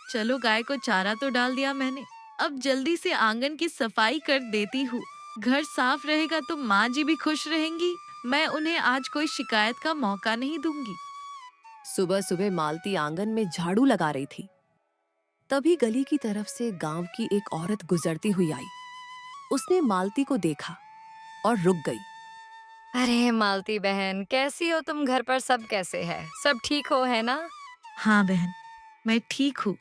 चलो गाय को चारा तो डाल दिया मैंने, अब जल्दी से आंगन की सफाई कर देती हूँ। घर साफ रहेगा तो माँ जी भी खुश रहेंगी। मैं उन्हें आज कोई शिकायत का मौका नहीं दूंगी। सुबह सुबह मालती आंगन में झाड़ू लगा रही थी। तभी गली की तरफ से गांव की एक औरत गुजरती हुई आई। उसने मालती को देखा और रुक गई। अरे मालती बहन, कैसी हो तुम? घर पर सब कैसे है? सब ठीक हो, है ना? हाँ बहन, मैं ठीक हूँ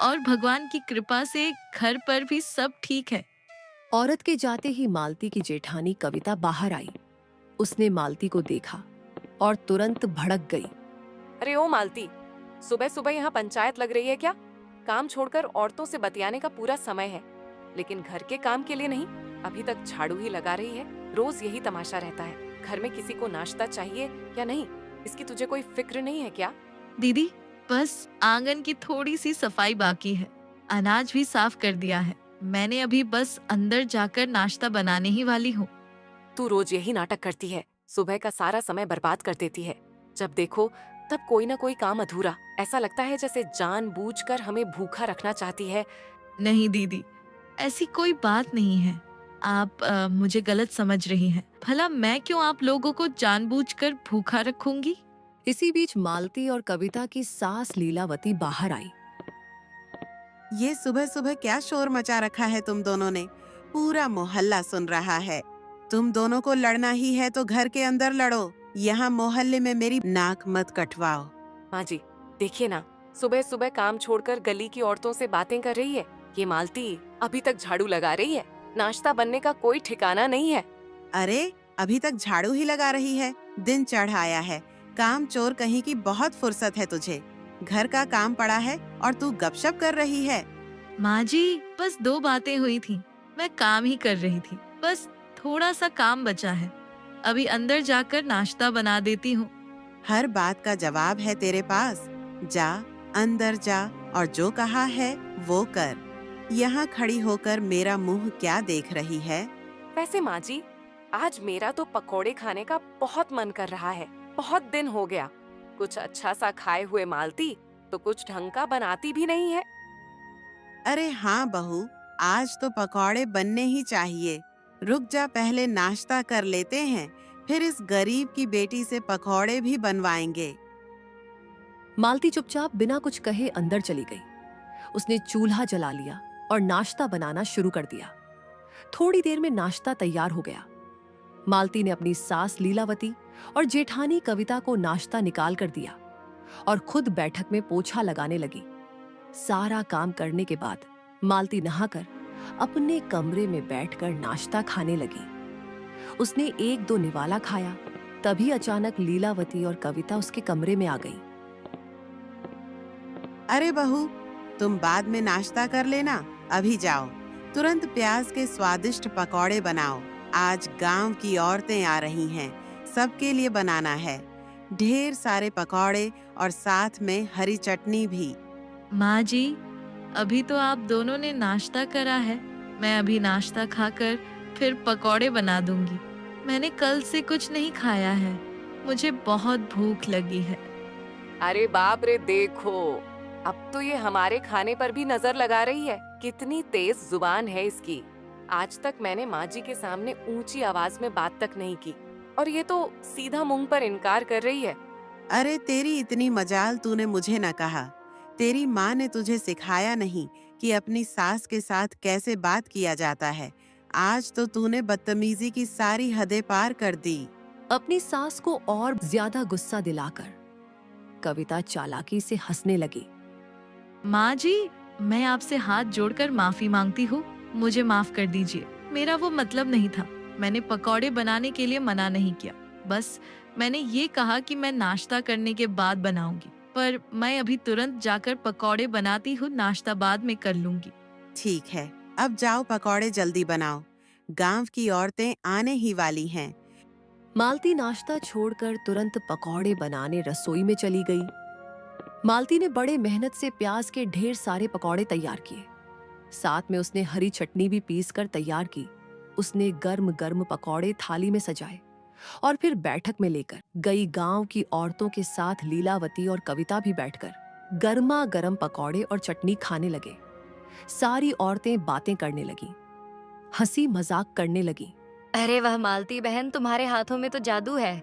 और भगवान की कृपा से घर पर भी सब ठीक है। औरत के जाते ही मालती की जेठानी कविता बाहर आई। उसने मालती को देखा और तुरंत भड़क गई। अरे ओ मालती, सुबह सुबह यहाँ पंचायत लग रही है क्या? काम छोड़कर औरतों से बतियाने का पूरा समय है, लेकिन घर के काम के लिए नहीं। अभी तक झाड़ू ही लगा रही है। रोज यही तमाशा रहता है। घर में किसी को नाश्ता चाहिए या नहीं, इसकी तुझे कोई फिक्र नहीं है क्या? दीदी, बस आंगन की थोड़ी सी सफाई बाकी है। अनाज भी साफ कर दिया है। मैंने अभी बस अंदर जाकर नाश्ता बनाने ही वाली हूँ। तू रोज यही नाटक करती है। सुबह का सारा समय बर्बाद कर देती है। जब देखो तब कोई ना कोई काम अधूरा। ऐसा लगता है जैसे जानबूझकर हमें भूखा रखना चाहती है। नहीं दीदी, ऐसी कोई बात नहीं है। आप मुझे गलत समझ रही हैं। भला मैं क्यों आप लोगों को जानबूझकर भूखा रखूंगी? इसी बीच मालती और कविता की सास लीलावती बाहर आई। ये सुबह सुबह क्या शोर मचा रखा है तुम दोनों ने? पूरा मोहल्ला सुन रहा है। तुम दोनों को लड़ना ही है तो घर के अंदर लड़ो। यहाँ मोहल्ले में मेरी नाक मत कटवाओ। माँ जी, देखिए ना, सुबह सुबह काम छोड़कर गली की औरतों से बातें कर रही है। ये मालती अभी तक झाड़ू लगा रही है। नाश्ता बनने का कोई ठिकाना नहीं है। अरे, अभी तक झाड़ू ही लगा रही है? दिन चढ़ आया है। काम चोर कहीं की, बहुत फुर्सत है तुझे। घर का काम पड़ा है और तू गपशप कर रही है। माँ जी, बस 2 बातें हुई थी। मैं काम ही कर रही थी। बस थोड़ा सा काम बचा है। अभी अंदर जाकर नाश्ता बना देती हूँ। हर बात का जवाब है तेरे पास। जा, अंदर जा और जो कहा है वो कर। यहाँ खड़ी होकर मेरा मुंह क्या देख रही है? वैसे माँ जी, आज मेरा तो पकोड़े खाने का बहुत मन कर रहा है। बहुत दिन हो गया। कुछ अच्छा सा खाए हुए मालती तो कुछ ढंग का बनाती भी नहीं है। अरे हाँ बहू, आज तो पकौड़े बनने ही चाहिए। रुक जा, पहले नाश्ता कर लेते हैं, फिर इस गरीब की बेटी से पकौड़े भी बनवाएंगे। मालती चुपचाप बिना कुछ कहे अंदर चली गई। उसने चूल्हा जला लिया और नाश्ता बनाना शुरू कर दिया। थोड़ी देर में नाश्ता तैयार हो गया। मालती ने अपनी सास लीलावती और जेठानी कविता को नाश्ता निकाल कर दिया और खुद बैठक में पोछा लगाने लगी। सारा काम करने के बाद मालती नहाकर अपने कमरे में बैठकर नाश्ता खाने लगी। उसने 1-2 निवाला खाया, तभी अचानक लीलावती और कविता उसके कमरे में आ गई। अरे बहू, तुम बाद में नाश्ता कर लेना। अभी जाओ, तुरंत प्याज के स्वादिष्ट पकौड़े बनाओ। आज गांव की औरतें आ रही हैं, सबके लिए बनाना है। ढेर सारे पकौड़े और साथ में हरी चटनी भी। माँ जी, अभी तो आप दोनों ने नाश्ता करा है। मैं अभी नाश्ता खाकर फिर पकौड़े बना दूंगी। मैंने कल से कुछ नहीं खाया है। मुझे बहुत भूख लगी है। अरे बाप रे, देखो अब तो ये हमारे खाने पर भी नजर लगा रही है। कितनी तेज जुबान है इसकी। आज तक मैंने माँ जी के सामने ऊंची आवाज में बात तक नहीं की, और ये तो सीधा मुंह पर इनकार कर रही है। अरे तेरी इतनी मजाल, तूने मुझे न कहा। तेरी माँ ने तुझे सिखाया नहीं कि अपनी सास के साथ कैसे बात किया जाता है। आज तो तूने बदतमीजी की सारी हदें पार कर दी। अपनी सास को और ज्यादा गुस्सा दिलाकर कविता चालाकी से हंसने लगी। माँ जी, मैं आपसे हाथ जोड़कर माफी मांगती हूँ। मुझे माफ कर दीजिए। मेरा वो मतलब नहीं था। मैंने पकौड़े बनाने के लिए मना नहीं किया। बस मैंने ये कहा कि मैं नाश्ता करने के बाद बनाऊंगी। पर मैं अभी तुरंत जाकर पकौड़े बनाती हूँ। नाश्ता बाद में कर लूंगी। ठीक है, अब जाओ पकौड़े जल्दी बनाओ। गांव की औरतें आने ही वाली हैं। मालती नाश्ता छोड़कर तुरंत पकौड़े बनाने रसोई में चली गई। मालती ने बड़े मेहनत से प्याज के ढेर सारे पकौड़े तैयार किए। साथ में उसने हरी चटनी भी पीस कर तैयार की। उसने गर्म गर्म पकौड़े थाली में सजाए और फिर बैठक में लेकर गई। गांव की औरतों के साथ लीलावती और कविता भी बैठकर गर्मा गर्म पकौड़े और चटनी खाने लगे। सारी औरतें बातें करने लगीं, हंसी मजाक करने लगीं। अरे वाह मालती बहन, तुम्हारे हाथों में तो जादू है।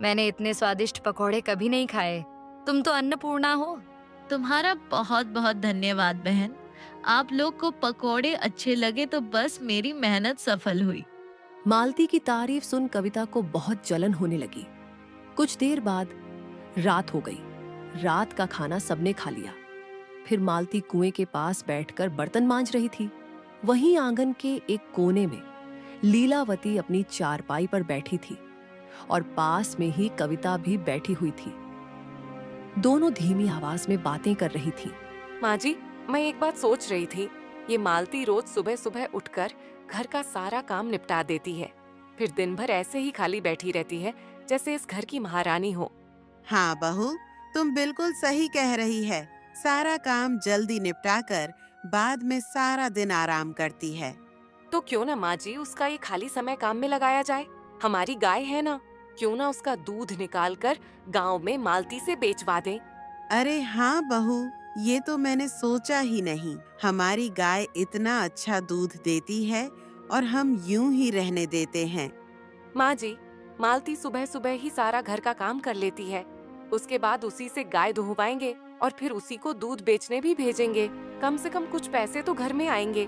मैंने इतने स्वादिष्ट पकोड़े कभी नहीं खाए। तुम तो अन्नपूर्णा हो। तुम्हारा बहुत बहुत धन्यवाद बहन। आप लोग को पकोड़े अच्छे लगे तो बस मेरी मेहनत सफल हुई। मालती की तारीफ सुन कविता को बहुत जलन होने लगी। कुछ देर बाद रात हो गई। रात का खाना सबने खा लिया। फिर मालती कुएं के पास बैठकर बर्तन मांज रही थी। वहीं आंगन के एक कोने में लीलावती अपनी चारपाई पर बैठी थी और पास में ही कविता भी बैठी हुई थी। दोनों धीमी आवाज में बातें कर रही थी। माँ जी, मैं एक बात सोच रही थी। ये मालती रोज सुबह सुबह उठकर घर का सारा काम निपटा देती है, फिर दिन भर ऐसे ही खाली बैठी रहती है जैसे इस घर की महारानी हो। हाँ बहू, तुम बिल्कुल सही कह रही है। सारा काम जल्दी निपटा कर बाद में सारा दिन आराम करती है। तो क्यों ना माँ जी उसका ये खाली समय काम में लगाया जाए। हमारी गाय है ना, क्यों ना उसका दूध निकाल कर गाँव में मालती से बेचवा दें। अरे हाँ बहू, ये तो मैंने सोचा ही नहीं। हमारी गाय इतना अच्छा दूध देती है और हम यूं ही रहने देते हैं। माँ जी, मालती सुबह सुबह ही सारा घर का काम कर लेती है। उसके बाद उसी से गाय दुहवाएंगे और फिर उसी को दूध बेचने भी भेजेंगे। कम से कम कुछ पैसे तो घर में आएंगे।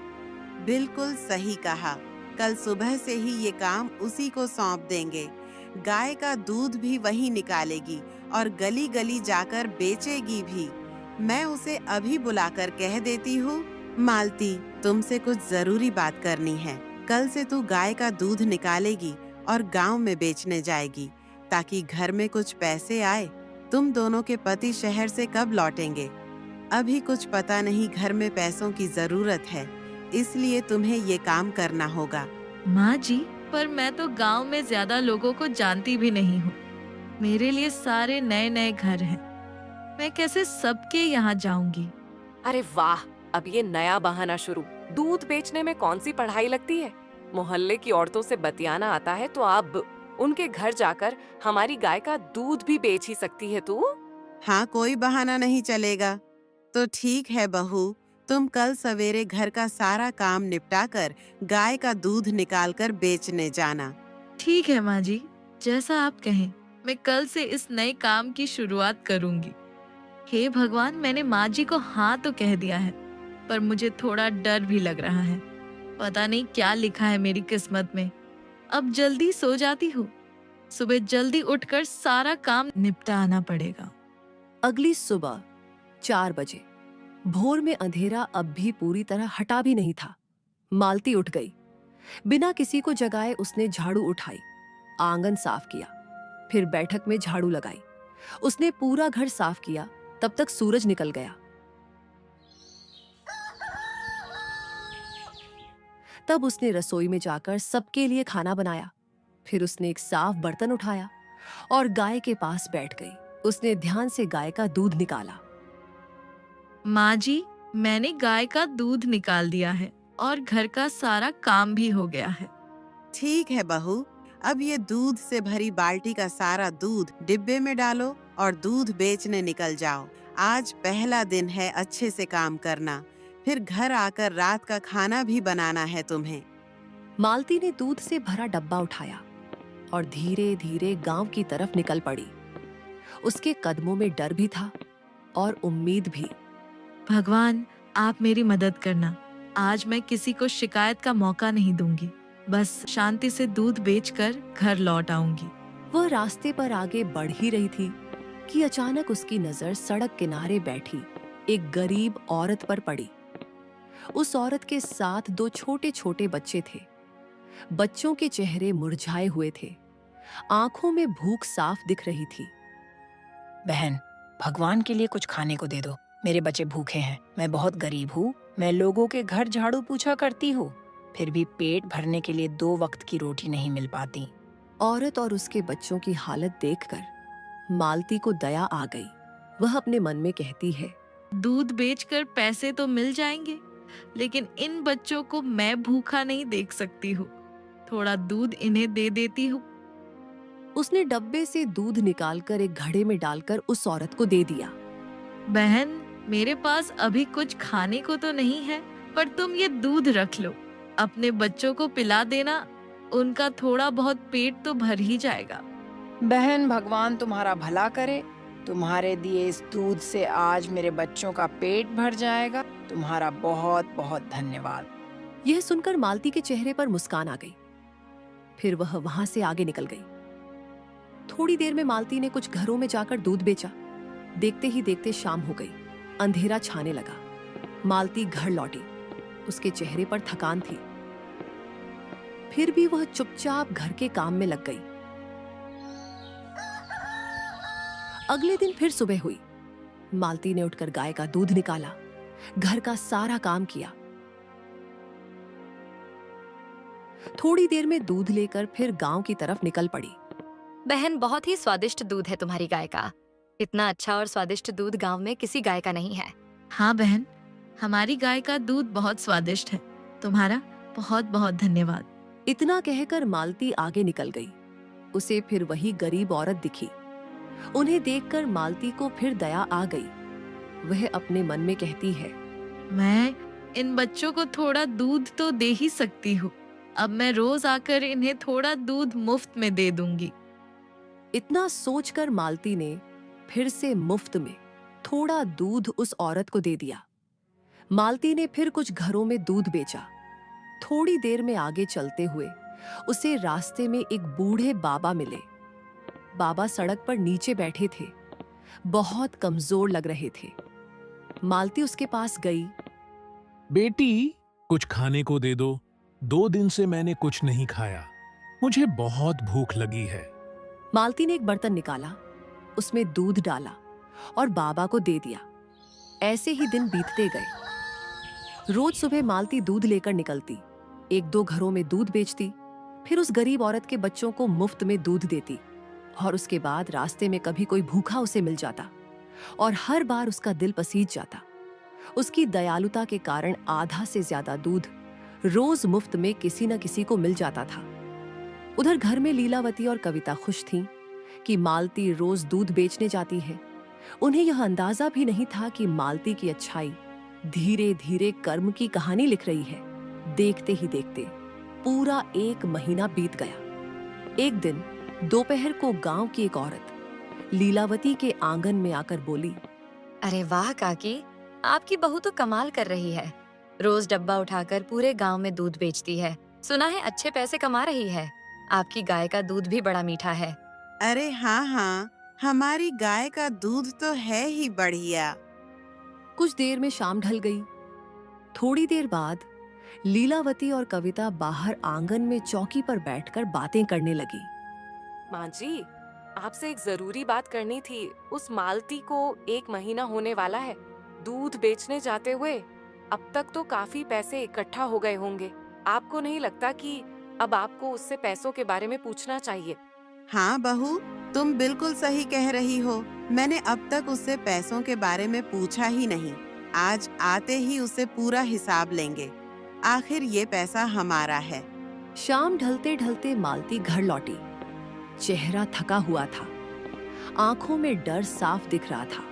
बिल्कुल सही कहा। कल सुबह से ही ये काम उसी को सौंप देंगे। गाय का दूध भी वही निकालेगी और गली गली जाकर बेचेगी भी। मैं उसे अभी बुलाकर कह देती हूँ। मालती, तुमसे कुछ जरूरी बात करनी है। कल से तू गाय का दूध निकालेगी और गांव में बेचने जाएगी, ताकि घर में कुछ पैसे आए। तुम दोनों के पति शहर से कब लौटेंगे? अभी कुछ पता नहीं, घर में पैसों की जरूरत है, इसलिए तुम्हें ये काम करना होगा। माँ जी, पर मैं तो गांव में ज्यादा लोगों को जानती भी नहीं हूँ। मेरे लिए सारे नए नए घर हैं। मैं कैसे सबके यहाँ जाऊंगी? अरे वाह, अब ये नया बहाना शुरू। दूध बेचने में कौन सी पढ़ाई लगती है? मोहल्ले की औरतों से बतियाना आता है तो अब उनके घर जाकर हमारी गाय का दूध भी बेच ही सकती है तू। हाँ, कोई बहाना नहीं चलेगा। तो ठीक है बहू, तुम कल सवेरे घर का सारा काम निपटाकर गाय का दूध निकालकर बेचने जाना। ठीक है माँ जी, जैसा आप कहें। मैं कल से इस नए काम की शुरुआत करूंगी। हे भगवान, मैंने माँ जी को हाँ तो कह दिया है, पर मुझे थोड़ा डर भी लग रहा है। पता नहीं क्या लिखा है मेरी किस्मत में। अब जल्दी सो जाती हूँ। सुबह जल्दी उठकर सारा काम निपटाना पड़ेगा। अगली सुबह 4 बजे भोर में अंधेरा अब भी पूरी तरह हटा भी नहीं था। मालती उठ गई। बिना किसी को जगाए उसने झाड़ू उठाई, आंगन साफ किया, फिर बैठक में झाड़ू लगाई। उसने पूरा घर साफ किया। तब तक सूरज निकल गया। तब उसने रसोई में जाकर सबके लिए खाना बनाया। फिर उसने एक साफ बर्तन उठाया और गाय के पास बैठ गई। उसने ध्यान से गाय का दूध निकाला। माँ जी, मैंने गाय का दूध निकाल दिया है और घर का सारा काम भी हो गया है। ठीक है बहू, अब ये दूध से भरी बाल्टी का सारा दूध डिब्बे में डालो और दूध बेचने निकल जाओ। आज पहला दिन है अच्छे से काम करना, फिर घर आकर रात का खाना भी बनाना है तुम्हें। मालती ने दूध से भरा डब्बा उठाया और धीरे धीरे गांव की तरफ निकल पड़ी। उसके कदमों में डर भी था और उम्मीद भी। भगवान, आप मेरी मदद करना। आज मैं किसी को शिकायत का मौका नहीं दूंगी। बस शांति से दूध बेचकर घर लौट आऊंगी। वह रास्ते पर आगे बढ़ ही रही थी कि अचानक उसकी नजर सड़क किनारे बैठी एक गरीब औरत पर पड़ी। उस औरत के साथ 2 छोटे छोटे बच्चे थे। बच्चों के चेहरे मुरझाए हुए थे। आंखों में भूख साफ दिख रही थी। बहन, भगवान के लिए कुछ खाने को दे दो। मेरे बच्चे भूखे हैं। मैं बहुत गरीब हूँ। मैं लोगों के घर झाड़ू पूछा करती हूँ, फिर भी पेट भरने के लिए 2 वक्त की रोटी नहीं मिल पाती। औरत और उसके बच्चों की हालत देखकर मालती को दया आ गई। वह अपने मन में कहती है, दूध बेचकर पैसे तो मिल जाएंगे, लेकिन इन बच्चों को मैं भूखा नहीं देख सकती हूँ। थोड़ा दूध इन्हें दे देती हूँ। उसने डब्बे से दूध निकालकर एक घड़े में डालकर उस औरत को दे दिया। बहन, मेरे पास अभी कुछ खाने को तो नहीं है, पर तुम ये दूध रख लो। अपने बच्चों को पिला देना, उनका थोड़ा बहुत पेट तो भर ही जाएगा। बहन, भगवान तुम्हारा भला करे। तुम्हारे दिए इस दूध से आज मेरे बच्चों का पेट भर जाएगा। तुम्हारा बहुत बहुत धन्यवाद। यह सुनकर मालती के चेहरे पर मुस्कान आ गई। फिर वह वहां से आगे निकल गई। थोड़ी देर में मालती ने कुछ घरों में जाकर दूध बेचा। देखते ही देखते शाम हो गई। अंधेरा छाने लगा। मालती घर लौटी। उसके चेहरे पर थकान थी। फिर भी वह चुपचाप घर के काम में लग गई। अगले दिन फिर सुबह हुई। मालती ने उठकर गाय का दूध निकाला, घर का सारा काम किया। थोड़ी देर में दूध लेकर फिर गांव की तरफ निकल पड़ी। बहन, बहुत ही स्वादिष्ट दूध है तुम्हारी गाय का। इतना अच्छा और स्वादिष्ट दूध गांव में किसी गाय का नहीं है। हाँ बहन, हमारी गाय का दूध बहुत स्वादिष्ट है। तुम्हारा बहुत बहुत धन्यवाद। इतना कहकर मालती आगे निकल गई। उसे फिर वही गरीब औरत दिखी। उन्हें देखकर मालती को फिर दया आ गई। वह अपने मन में कहती है, मैं इन बच्चों को थोड़ा दूध तो दे ही सकती हूँ। अब मैं रोज आकर इन्हें थोड़ा दूध मुफ्त में दे दूंगी। इतना सोचकर मालती ने फिर से मुफ्त में थोड़ा दूध उस औरत को दे दिया। मालती ने फिर कुछ घरों में दूध बेचा। थोड़ी देर में आगे चलते हुए उसे रास्ते में एक बूढ़े बाबा मिले। बाबा सड़क पर नीचे बैठे थे। बहुत कमजोर लग रहे थे। मालती उसके पास गई। बेटी, कुछ खाने को दे दो। 2 दिन से मैंने कुछ नहीं खाया। मुझे बहुत भूख लगी है। मालती ने एक बर्तन निकाला, उसमें दूध डाला और बाबा को दे दिया। ऐसे ही दिन बीतते गए। रोज सुबह मालती दूध लेकर निकलती। 1-2 घरों में दूध बेचती। फिर उस गरीब औरत के बच्चों को मुफ्त में दूध देती। और उसके बाद रास्ते में कभी कोई भूखा उसे मिल जाता और हर बार उसका दिल पसीज जाता। उसकी दयालुता के कारण आधा से ज्यादा दूध रोज मुफ्त में किसी न किसी को मिल जाता था। उधर घर में लीलावती और कविता खुश थीं कि मालती रोज दूध बेचने जाती है। उन्हें यह अंदाजा भी नहीं था कि मालती की अच्छाई धीरे धीरे कर्म की कहानी लिख रही है। देखते ही देखते पूरा 1 महीना बीत गया। एक दिन दोपहर को गांव की एक औरत लीलावती के आंगन में आकर बोली, अरे वाह काकी, आपकी बहू तो कमाल कर रही है। रोज डब्बा उठाकर पूरे गांव में दूध बेचती है। सुना है अच्छे पैसे कमा रही है। आपकी गाय का दूध भी बड़ा मीठा है। अरे हाँ हाँ, हमारी गाय का दूध तो है ही बढ़िया। कुछ देर में शाम ढल गई। थोड़ी देर बाद लीलावती और कविता बाहर आंगन में चौकी पर बैठकर बातें करने लगी। माँ जी, आपसे एक जरूरी बात करनी थी। उस मालती को 1 महीना होने वाला है दूध बेचने जाते हुए। अब तक तो काफी पैसे इकट्ठा हो गए होंगे। आपको नहीं लगता कि अब आपको उससे पैसों के बारे में पूछना चाहिए? हाँ बहू, तुम बिल्कुल सही कह रही हो। मैंने अब तक उससे पैसों के बारे में पूछा ही नहीं। आज आते ही उससे पूरा हिसाब लेंगे। आखिर ये पैसा हमारा है। शाम ढलते ढलते मालती घर लौटी। चेहरा थका हुआ था। आंखों में डर साफ दिख रहा था।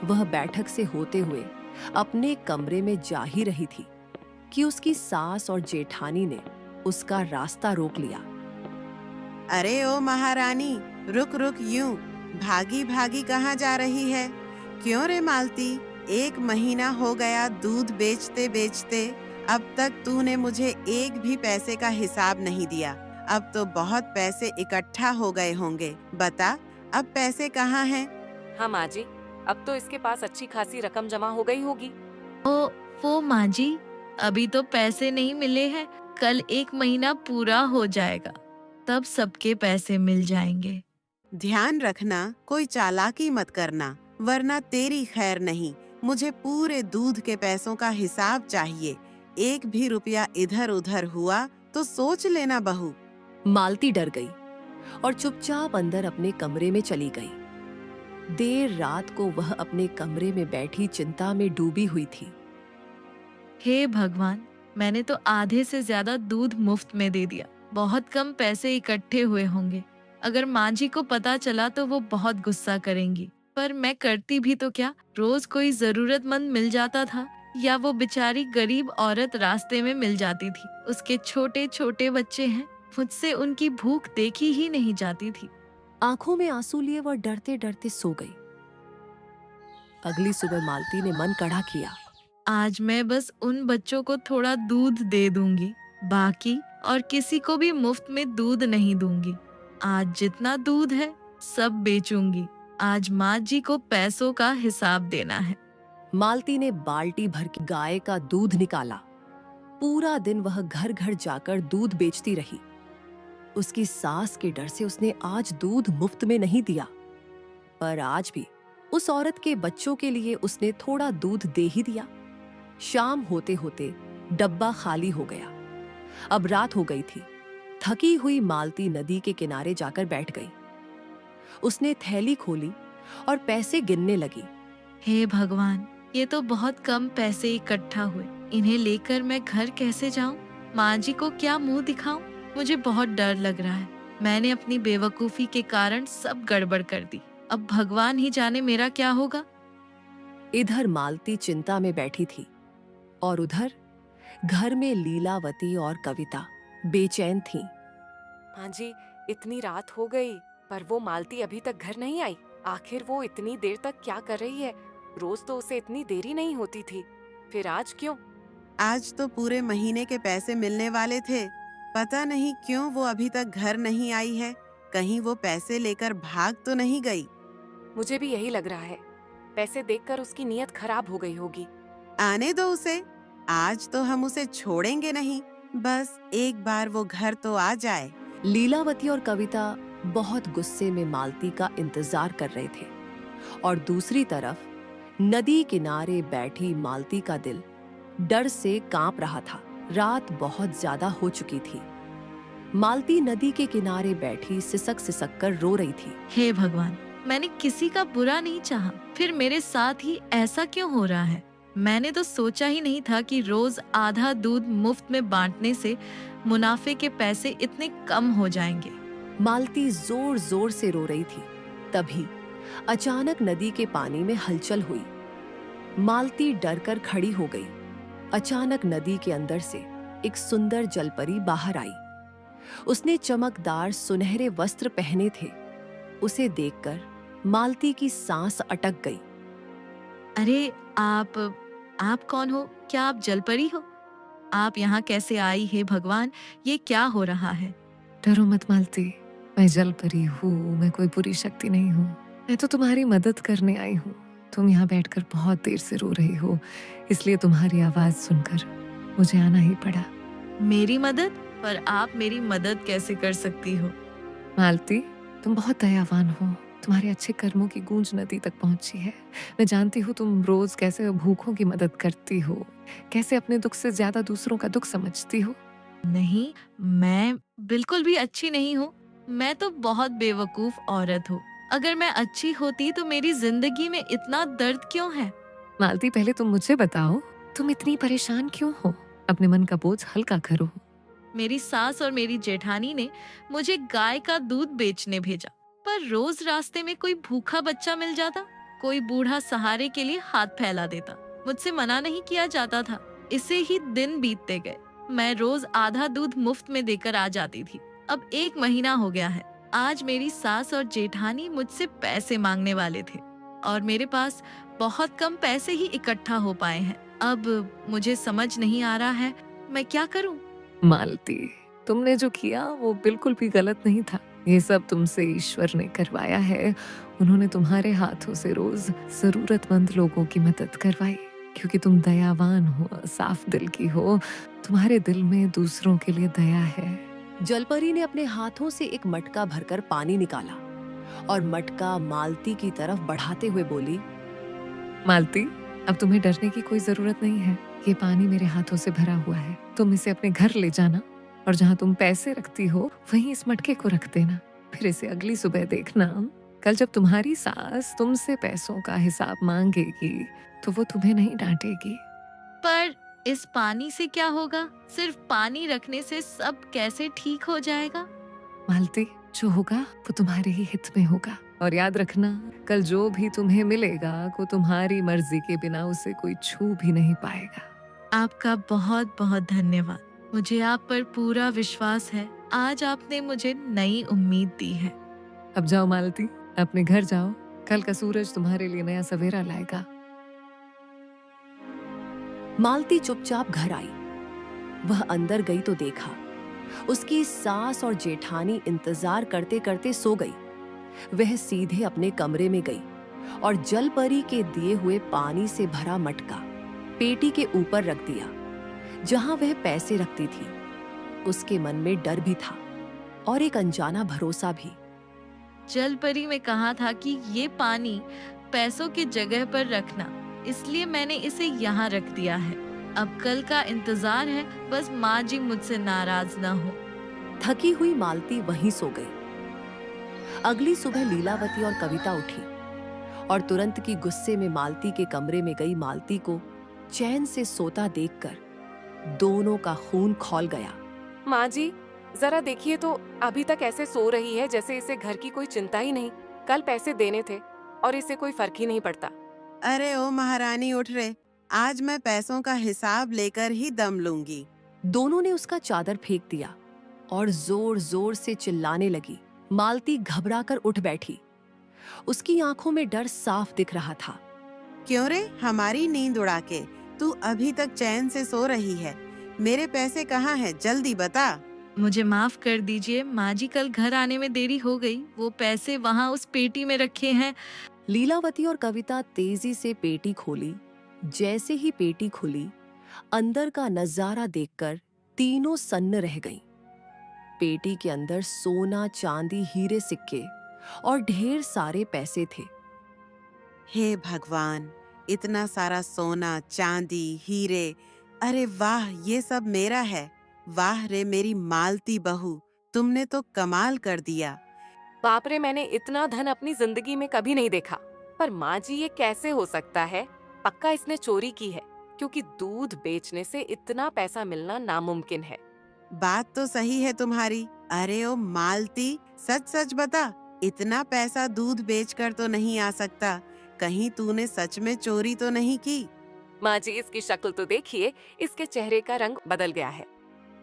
वह बैठक से होते हुए अपने कमरे में जा ही रही थी कि उसकी सास और जेठानी ने उसका रास्ता रोक लिया। अरे ओ महारानी, रुक रुक, यूं भागी भागी कहाँ जा रही है? क्यों रे मालती, 1 महीना हो गया दूध बेचते बेचते। अब तक तूने मुझे एक भी पैसे का हिसाब नहीं दिया। अब तो बहुत पैसे इकट्ठा हो गए होंगे। बता, अब पैसे कहाँ हैं? हाँ माँ जी, अब तो इसके पास अच्छी खासी रकम जमा हो गई होगी। वो माँ जी, अभी तो पैसे नहीं मिले हैं। कल 1 महीना पूरा हो जाएगा, तब सबके पैसे मिल जाएंगे। ध्यान रखना, कोई चालाकी मत करना, वरना तेरी खैर नहीं। मुझे पूरे दूध के पैसों का हिसाब चाहिए। 1 भी रुपया इधर उधर हुआ तो सोच लेना बहू। मालती डर गई और चुपचाप अंदर अपने कमरे में चली गई। देर रात को वह अपने कमरे में बैठी चिंता में डूबी हुई थी। हे भगवान, मैंने तो आधे से ज्यादा दूध मुफ्त में दे दिया। बहुत कम पैसे इकट्ठे हुए होंगे। अगर माँ जी को पता चला तो वो बहुत गुस्सा करेंगी। पर मैं करती भी तो क्या, रोज कोई जरूरतमंद मिल जाता था या वो बेचारी गरीब औरत रास्ते में मिल जाती थी। उसके छोटे छोटे बच्चे हैं, मुझसे उनकी भूख देखी ही नहीं जाती थी। आंखों में आंसू लिए वह डरते डरते सो गई। अगली सुबह मालती ने मन कड़ा किया। आज मैं बस उन बच्चों को थोड़ा दूध दे दूंगी, बाकी और किसी को भी मुफ्त में दूध नहीं दूंगी। आज जितना दूध है सब बेचूंगी। आज माँ जी को पैसों का हिसाब देना है। मालती ने बाल्टी भर के गाय का दूध निकाला। पूरा दिन वह घर घर जाकर दूध बेचती रही। उसकी सास के डर से उसने आज दूध मुफ्त में नहीं दिया, पर आज भी उस औरत के बच्चों के लिए उसने थोड़ा दूध दे ही दिया। शाम होते होते डब्बा खाली हो गया। अब रात हो गई थी। थकी हुई मालती नदी के किनारे जाकर बैठ गई। उसने थैली खोली और पैसे गिनने लगी। हे भगवान, ये तो बहुत कम पैसे इकट्ठा हुए। इन्हें लेकर मैं घर कैसे जाऊं? माँ जी को क्या मुंह दिखाऊं? मुझे बहुत डर लग रहा है। मैंने अपनी बेवकूफी के कारण सब गड़बड़ कर दी। अब भगवान ही जाने मेरा क्या होगा। इधर मालती चिंता में बैठी थी और उधर घर में लीलावती और कविता बेचैन थीं। माँ जी, इतनी रात हो गई पर वो मालती अभी तक घर नहीं आई। आखिर वो इतनी देर तक क्या कर रही है? रोज तो उसे इतनी देरी नहीं होती थी, फिर आज क्यों? आज तो पूरे महीने के पैसे मिलने वाले थे। पता नहीं क्यों वो अभी तक घर नहीं आई है। कहीं वो पैसे लेकर भाग तो नहीं गई। मुझे भी यही लग रहा है। पैसे देखकर उसकी नीयत खराब हो गई होगी। आने दो उसे, आज तो हम उसे छोड़ेंगे नहीं। बस एक बार वो घर तो आ जाए। लीलावती और कविता बहुत गुस्से में मालती का इंतजार कर रहे थे और दूसरी तरफ नदी किनारे बैठी मालती का दिल डर से कांप रहा था। रात बहुत ज्यादा हो चुकी थी। मालती नदी के किनारे बैठी सिसक सिसक कर रो रही थी। हे भगवान, मैंने किसी का बुरा नहीं चाहा, फिर मेरे साथ ही ऐसा क्यों हो रहा है? मैंने तो सोचा ही नहीं था कि रोज आधा दूध मुफ्त में बांटने से मुनाफे के पैसे इतने कम हो जाएंगे। मालती जोर जोर से रो रही थी। तभी अचानक नदी के पानी में हलचल हुई। मालती डरकर खड़ी हो गई। अचानक नदी के अंदर से एक सुंदर जलपरी बाहर आई। उसने चमकदार सुनहरे वस्त्र पहने थे। उसे देखकर मालती की सांस अटक गई। अरे आप कौन हो? क्या आप जलपरी हो? आप यहाँ कैसे आई? हे भगवान, ये क्या हो रहा है? डरो मत मालती, मैं जलपरी हूँ। मैं कोई बुरी शक्ति नहीं हूँ। मैं तो तुम्हारी मदद करने आई हूँ। तुम यहाँ बैठकर बहुत देर से रो रही हो, इसलिए तुम्हारी आवाज सुनकर मुझे आना ही पड़ा। मेरी मदद? पर आप मेरी मदद कैसे कर सकती हो? मालती, तुम बहुत दयावान हो। तुम्हारे अच्छे कर्मों की गूंज नदी तक पहुंची है। मैं जानती हूँ तुम रोज कैसे भूखों की मदद करती हो, कैसे अपने दुख से ज्यादा दूसरों का दुख समझती हो। नहीं, मैं बिल्कुल भी अच्छी नहीं हूँ। मैं तो बहुत बेवकूफ औरत हूँ। अगर मैं अच्छी होती तो मेरी जिंदगी में इतना दर्द क्यों है? मालती, पहले तुम मुझे बताओ, तुम इतनी परेशान क्यों हो? अपने मन का बोझ हल्का करो। मेरी सास और मेरी जेठानी ने मुझे गाय का दूध बेचने भेजा, पर रोज रास्ते में कोई भूखा बच्चा मिल जाता, कोई बूढ़ा सहारे के लिए हाथ फैला देता। मुझसे मना नहीं किया जाता था। इससे ही दिन बीतते गए। मैं रोज आधा दूध मुफ्त में देकर आ जाती थी। अब 1 महीना हो गया है। आज मेरी सास और जेठानी मुझसे पैसे मांगने वाले थे और मेरे पास बहुत कम पैसे ही इकट्ठा हो पाए हैं। अब मुझे समझ नहीं आ रहा है मैं क्या करूं। मालती, तुमने जो किया वो बिल्कुल भी गलत नहीं था। ये सब तुमसे ईश्वर ने करवाया है। उन्होंने तुम्हारे हाथों से रोज जरूरतमंद लोगों की मदद करवाई, क्योंकि तुम दयावान हो, साफ दिल की हो। तुम्हारे दिल में दूसरों के लिए दया है। जलपरी ने अपने हाथों से एक मटका भरकर पानी निकाला और मटका मालती की तरफ बढ़ाते हुए बोली, मालती, अब तुम्हें डरने की कोई जरूरत नहीं है। ये पानी मेरे हाथों से भरा हुआ है। तुम इसे अपने घर ले जाना और जहाँ तुम पैसे रखती हो वहीं इस मटके को रख देना। फिर इसे अगली सुबह देखना। कल जब तुम्हारी सास तुमसे पैसों का हिसाब मांगेगी तो वो तुम्हें नहीं डांटेगी। पर इस पानी से क्या होगा? सिर्फ पानी रखने से सब कैसे ठीक हो जाएगा? मालती, जो होगा वो तुम्हारे ही हित में होगा। और याद रखना, कल जो भी तुम्हें मिलेगा वो तुम्हारी मर्जी के बिना उसे कोई छू भी नहीं पाएगा। आपका बहुत बहुत धन्यवाद। मुझे आप पर पूरा विश्वास है। आज आपने मुझे नई उम्मीद दी है। अब जाओ मालती, अपने घर जाओ। कल का सूरज तुम्हारे लिए नया सवेरा लाएगा। मालती चुपचाप घर आई। वह अंदर गई तो देखा उसकी सास और जेठानी इंतजार करते करते सो गई। वह सीधे अपने कमरे में गई और जलपरी के दिए हुए पानी से भरा मटका पेटी के ऊपर रख दिया, जहां वह पैसे रखती थी। उसके मन में डर भी था और एक अनजाना भरोसा भी। जलपरी में कहा था कि ये पानी पैसों की जगह पर रखना, इसलिए मैंने इसे यहाँ रख दिया है। अब कल का इंतजार है, बस माँ जी मुझसे नाराज ना हो। थकी हुई मालती वहीं सो गई। अगली सुबह लीलावती और कविता उठी और तुरंत की गुस्से में मालती के कमरे में गई मालती को चैन से सोता देखकर दोनों का खून खौल गया। माँ जी, जरा देखिए तो, अभी तक ऐसे सो रही है जैसे इसे घर की कोई चिंता ही नहीं। कल पैसे देने थे और इसे कोई फर्क ही नहीं पड़ता। अरे ओ महारानी उठ रे, आज मैं पैसों का हिसाब लेकर ही दम लूंगी। दोनों ने उसका चादर फेंक दिया और जोर जोर से चिल्लाने लगी। मालती घबराकर उठ बैठी। उसकी आंखों में डर साफ दिख रहा था। क्यों रे, हमारी नींद उड़ा के तू अभी तक चैन से सो रही है? मेरे पैसे कहाँ हैं? जल्दी बता। मुझे माफ कर दीजिए माँ जी, कल घर आने में देरी हो गई। वो पैसे वहाँ उस पेटी में रखे हैं। लीलावती और कविता तेजी से पेटी खोली। जैसे ही पेटी खुली, अंदर का नजारा देखकर तीनों सन्न रह गईं। पेटी के अंदर सोना, चांदी, हीरे, सिक्के और ढेर सारे पैसे थे। हे भगवान, इतना सारा सोना, चांदी, हीरे, अरे वाह, ये सब मेरा है। वाह रे मेरी मालती बहू, तुमने तो कमाल कर दिया। बाप रे, मैंने इतना धन अपनी जिंदगी में कभी नहीं देखा। पर माँ जी, ये कैसे हो सकता है? पक्का इसने चोरी की है, क्योंकि दूध बेचने से इतना पैसा मिलना नामुमकिन है। बात तो सही है तुम्हारी। अरे ओ मालती, सच सच बता, इतना पैसा दूध बेचकर तो नहीं आ सकता। कहीं तूने सच में चोरी तो नहीं की? माँ जी, इसकी शक्ल तो देखिए, इसके चेहरे का रंग बदल गया है।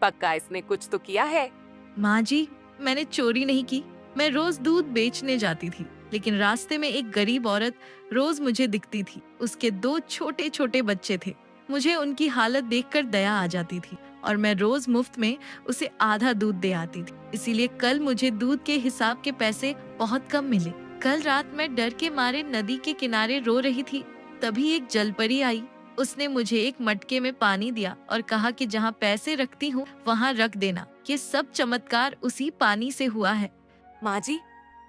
पक्का इसने कुछ तो किया है। माँ जी, मैंने चोरी नहीं की। मैं रोज दूध बेचने जाती थी, लेकिन रास्ते में एक गरीब औरत रोज मुझे दिखती थी। उसके 2 छोटे छोटे बच्चे थे। मुझे उनकी हालत देखकर दया आ जाती थी और मैं रोज मुफ्त में उसे आधा दूध दे आती थी। इसीलिए कल मुझे दूध के हिसाब के पैसे बहुत कम मिले। कल रात मैं डर के मारे नदी के किनारे रो रही थी। तभी एक जलपरी आई। उसने मुझे एक मटके में पानी दिया और कहा कि जहाँ पैसे रखती हूँ वहाँ रख देना। ये सब चमत्कार उसी पानी से हुआ है। माँ जी,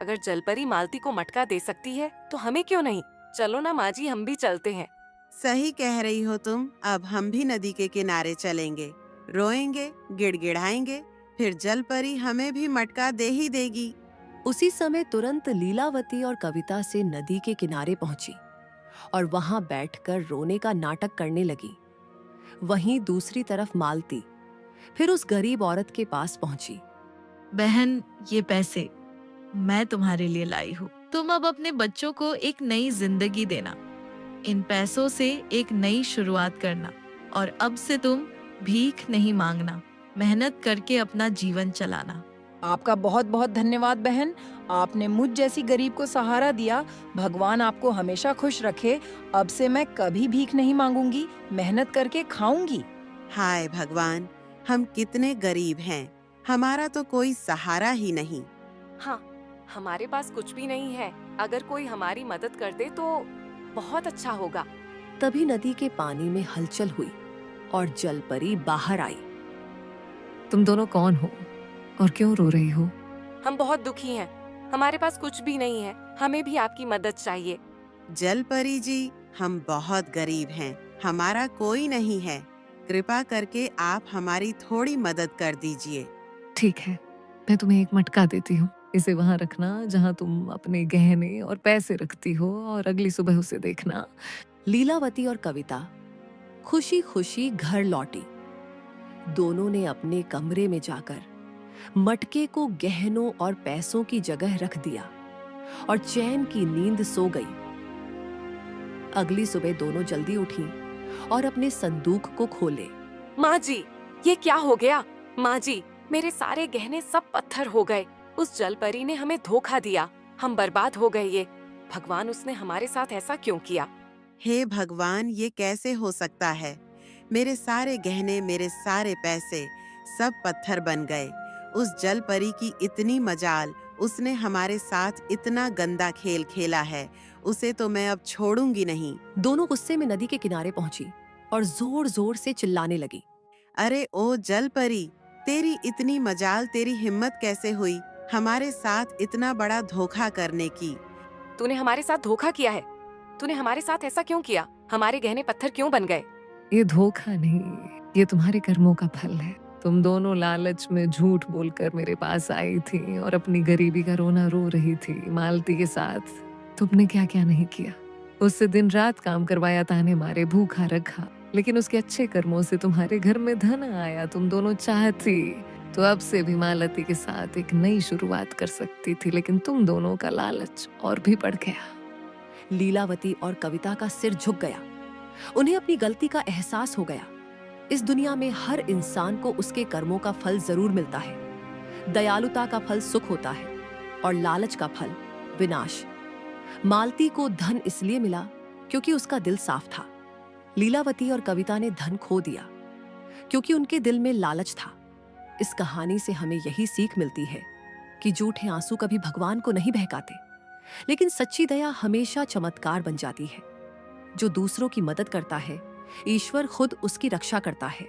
अगर जलपरी मालती को मटका दे सकती है तो हमें क्यों नहीं? चलो ना माँ जी, हम भी चलते हैं। सही कह रही हो तुम। अब हम भी नदी के किनारे चलेंगे, रोएंगे, गिड़गिड़ाएंगे, फिर जलपरी हमें भी मटका दे ही देगी। उसी समय तुरंत लीलावती और कविता से नदी के किनारे पहुंची और वहां बैठकर रोने का नाटक करने लगी। वहीं दूसरी तरफ मालती फिर उस गरीब औरत के पास पहुंची। बहन, ये पैसे मैं तुम्हारे लिए लाई हूँ। तुम अब अपने बच्चों को एक नई जिंदगी देना। इन पैसों से एक नई शुरुआत करना और अब से तुम भीख नहीं मांगना, मेहनत करके अपना जीवन चलाना। आपका बहुत बहुत धन्यवाद बहन। आपने मुझ जैसी गरीब को सहारा दिया। भगवान आपको हमेशा खुश रखे। अब से मैं कभी भीख नहीं मांगूंगी, मेहनत करके खाऊंगी। हाय भगवान, हम कितने गरीब हैं। हमारा तो कोई सहारा ही नहीं। हाँ, हमारे पास कुछ भी नहीं है। अगर कोई हमारी मदद कर दे तो बहुत अच्छा होगा। तभी नदी के पानी में हलचल हुई और जलपरी बाहर आई। तुम दोनों कौन हो और क्यों रो रही हो? हम बहुत दुखी हैं। हमारे पास कुछ भी नहीं है। हमें भी आपकी मदद चाहिए। जलपरी जी, हम बहुत गरीब हैं। हमारा कोई नहीं है। कृपा करके आप हमारी थोड़ी मदद कर दीजिए। ठीक है, मैं तुम्हें एक मटका देती हूँ। इसे वहां रखना जहां तुम अपने गहने और पैसे रखती हो और अगली सुबह उसे देखना। लीलावती और कविता खुशी खुशी घर लौटी। दोनों ने अपने कमरे में जाकर मटके को गहनों और पैसों की जगह रख दिया और चैन की नींद सो गई। अगली सुबह दोनों जल्दी उठी और अपने संदूक को खोले। माँ जी, ये क्या हो गया? माँ जी, मेरे सारे गहने सब पत्थर हो गए। उस जल परी ने हमें धोखा दिया, हम बर्बाद हो गए। ये भगवान, उसने हमारे साथ ऐसा क्यों किया? हे भगवान, ये कैसे हो सकता है? मेरे सारे गहने, मेरे सारे पैसे सब पत्थर बन गए। उस जल परी की इतनी मजाल, उसने हमारे साथ इतना गंदा खेल खेला है, उसे तो मैं अब छोड़ूंगी नहीं। दोनों गुस्से में नदी के किनारे पहुंची और जोर जोर से चिल्लाने लगी। अरे ओ जल परी, तेरी इतनी मजाल, तेरी हिम्मत कैसे हुई हमारे साथ इतना बड़ा धोखा करने की? तूने हमारे साथ धोखा किया है। तूने हमारे साथ ऐसा क्यों किया? हमारे गहने पत्थर क्यों बन गए? ये धोखा नहीं, ये तुम्हारे कर्मों का फल है। तुम दोनों लालच में झूठ बोलकर मेरे पास आई थी और अपनी गरीबी का रोना रो रही थी मालती के साथ। तुमने क्या क्या नहीं किया। उससे दिन रात काम करवाया, ताने मारे, भूखा रखा, लेकिन उसके अच्छे कर्मों से तुम्हारे घर में धन आया। तुम दोनों चाहती तो अब से भी मालती के साथ एक नई शुरुआत कर सकती थी, लेकिन तुम दोनों का लालच और भी बढ़ गया। लीलावती और कविता का सिर झुक गया। उन्हें अपनी गलती का एहसास हो गया। इस दुनिया में हर इंसान को उसके कर्मों का फल जरूर मिलता है। दयालुता का फल सुख होता है और लालच का फल विनाश। मालती को धन इसलिए मिला क्योंकि उसका दिल साफ था। लीलावती और कविता ने धन खो दिया क्योंकि उनके दिल में लालच था। इस कहानी से हमें यही सीख मिलती है कि झूठे आंसू कभी भगवान को नहीं बहकाते, लेकिन सच्ची दया हमेशा चमत्कार बन जाती है। जो दूसरों की मदद करता है, ईश्वर खुद उसकी रक्षा करता है।